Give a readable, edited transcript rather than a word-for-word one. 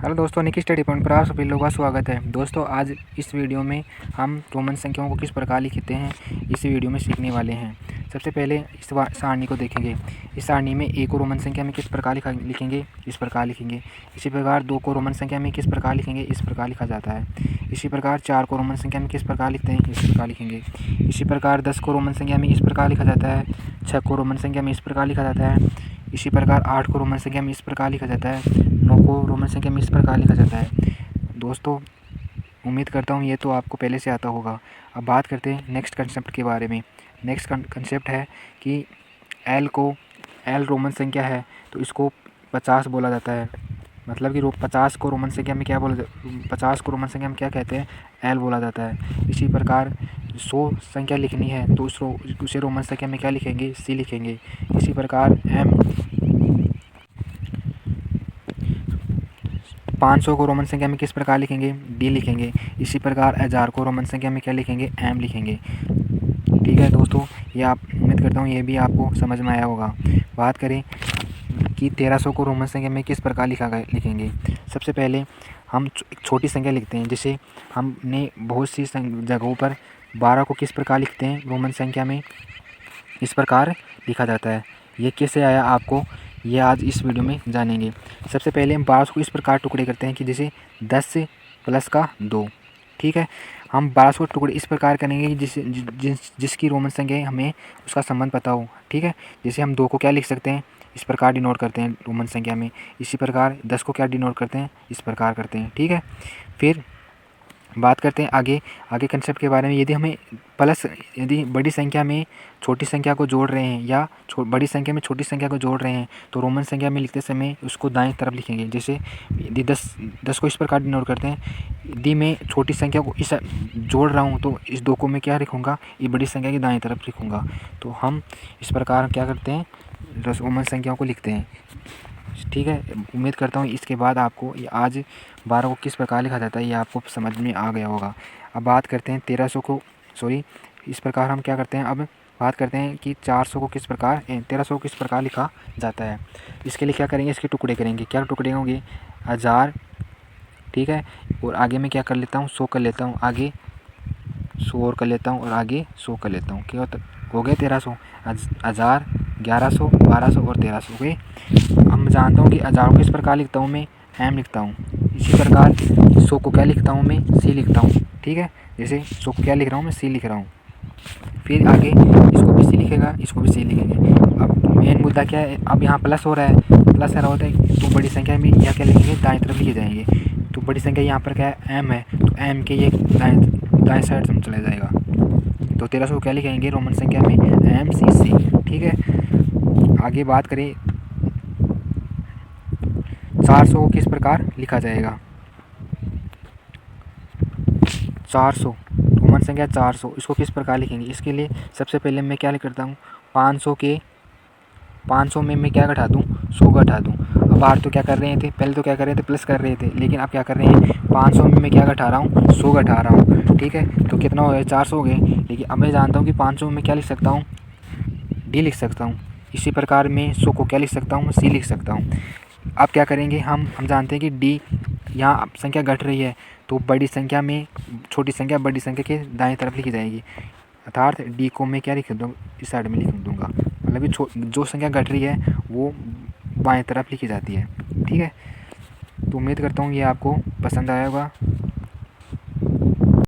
Hello दोस्तों, निकी study point पर आप सभी लोगों का स्वागत है। दोस्तों, आज इस वीडियो में हम रोमन संख्याओं को किस प्रकार लिखते हैं इस वीडियो में सीखने वाले हैं। सबसे पहले इस सारणी को देखेंगे। इस सारणी में ए को रोमन संख्या में किस प्रकार लिखेंगे, इस प्रकार लिखेंगे। इसी प्रकार 2 को रोमन संख्या में किस प्रकार लिखेंगे, इस प्रकार लिखा जाता है। इसी प्रकार 4 को रोमन संख्या में किस प्रकार लिखते हैं, इस प्रकार लिखेंगे। इसी प्रकार 10 को रोमन संख्या में इस प्रकार लिखा जाता है। 6 को रोमन संख्या में इस प्रकार लिखा जाता है। इसी प्रकार 8 को रोमन संख्या में इस प्रकार लिखा जाता है। 9 को रोमन संख्या में इस प्रकार लिखा जाता है। दोस्तों, उम्मीद करता हूँ ये तो आपको पहले से आता होगा। अब बात करते हैं नेक्स्ट कंसेप्ट के बारे में। नेक्स्ट कंसेप्ट है कि एल रोमन संख्या है तो इसको 50 बोला जाता है। मतलब कि 50 को रोमन संख्या में क्या 50 को रोमन संख्या में क्या कहते हैं, एल बोला जाता है। इसी प्रकार 100 संख्या लिखनी है तो उसे रोमन संख्या में क्या लिखेंगे, सी लिखेंगे। इसी प्रकार 500 को रोमन संख्या में किस प्रकार लिखेंगे, डी लिखेंगे। इसी प्रकार 1000 को रोमन संख्या में क्या लिखेंगे, एम लिखेंगे। ठीक है दोस्तों, ये आप उम्मीद करता हूँ ये भी आपको समझ में आया होगा। बात करें कि 1300 को रोमन संख्या में किस प्रकार लिखेंगे। सबसे पहले हम एक छोटी संख्या लिखते हैं। जैसे हमने बहुत सी जगहों पर 12 को किस प्रकार लिखते हैं, रोमन संख्या में इस प्रकार लिखा जाता है। ये कैसे आया आपको, ये आज इस वीडियो में जानेंगे। सबसे पहले हम 12 को इस प्रकार टुकड़े करते हैं कि जैसे 10 प्लस का 2। ठीक है, हम 12 को टुकड़े इस प्रकार करेंगे कि जिसकी रोमन संख्या हमें उसका संबंध पता हो। ठीक है, जैसे हम 2 को क्या लिख सकते हैं, इस प्रकार डिनोट करते हैं रोमन संख्या में। इसी प्रकार 10 को क्या डिनोट करते हैं, इस प्रकार करते हैं। ठीक है, फिर बात करते हैं आगे कंसेप्ट के बारे में। यदि बड़ी संख्या में छोटी संख्या को जोड़ रहे हैं या बड़ी संख्या में छोटी संख्या को जोड़ रहे हैं तो रोमन संख्या में लिखते समय उसको दाएं तरफ लिखेंगे। जैसे यदि 10 को इस प्रकार डिनोट करते हैं, यदि मैं छोटी संख्या को इस जोड़ रहा हूँ तो इस 2 को मैं क्या लिखूँगा, ये बड़ी संख्या की दाएं तरफ लिखूँगा। तो हम इस प्रकार क्या करते हैं, रोमन संख्याओं को लिखते हैं। ठीक है, उम्मीद करता हूँ इसके बाद आपको ये आज 12 को किस प्रकार लिखा जाता है ये आपको समझ में आ गया होगा। अब बात करते हैं 1300 को, इस प्रकार हम क्या करते हैं, अब बात करते हैं कि 1300 को किस प्रकार लिखा जाता है। इसके लिए क्या करेंगे, इसके टुकड़े करेंगे। क्या टुकड़े होंगे, 1000। ठीक है, और आगे मैं क्या कर लेता हूँ, 100 कर लेता हूँ, आगे 100 और कर लेता हूँ, और आगे 100 कर लेता हूँ। क्या हो गए 1300, 1000, 1100, 1200 और 1300 हुए। अब मैं जानता हूँ कि 1000 को इस प्रकार लिखता हूँ मैं, एम लिखता हूँ। इसी प्रकार 100 को क्या लिखता हूँ मैं, सी लिखता हूँ। ठीक है, जैसे 100 को क्या लिख रहा हूँ मैं, सी लिख रहा हूँ। फिर आगे इसको भी सी लिखेगा, इसको भी सी लिखेंगे। अब मेन मुद्दा क्या है, अब यहाँ प्लस हो रहा है, प्लस हो रहा है तो बड़ी संख्या में यहाँ क्या लिखेंगे, दाएं तरफ लिखे जाएंगे। तो बड़ी संख्या यहाँ पर क्या है, एम है, तो एम के ये दाएं साइड से चला जाएगा। तो 1300 को क्या लिखेंगे रोमन संख्या में, एम सी सी। ठीक है, आगे बात करें 400 को किस प्रकार लिखा जाएगा। 400 रोमन संख्या 400, इसको किस प्रकार लिखेंगे। इसके लिए सबसे पहले मैं क्या करता हूँ, 500 में मैं क्या घटा दूँ, 100 घटा दूँ। अब बाहर तो क्या कर रहे थे, पहले तो क्या कर रहे थे, प्लस कर रहे थे, लेकिन अब क्या कर रहे हैं, 500 में मैं क्या घटा रहा हूँ, 100 घटा रहा हूँ। ठीक है, तो कितना हो गया, 400 हो गए। लेकिन अब मैं जानता हूँ कि 500 में क्या लिख सकता हूँ, डी लिख सकता हूँ। इसी प्रकार मैं 100 को क्या लिख सकता हूँ, सी लिख सकता हूँ। अब क्या करेंगे, हम जानते हैं कि डी यहाँ संख्या घट रही है तो बड़ी संख्या में छोटी संख्या बड़ी संख्या के दाएं तरफ लिखी जाएगी। अर्थात डी को मैं क्या लिख दूँगा, इस साइड में लिख दूँगा। मतलब कि जो संख्या घट रही है वो बाएं तरफ लिखी जाती है। ठीक है, तो उम्मीद करता हूँ ये आपको पसंद आया होगा।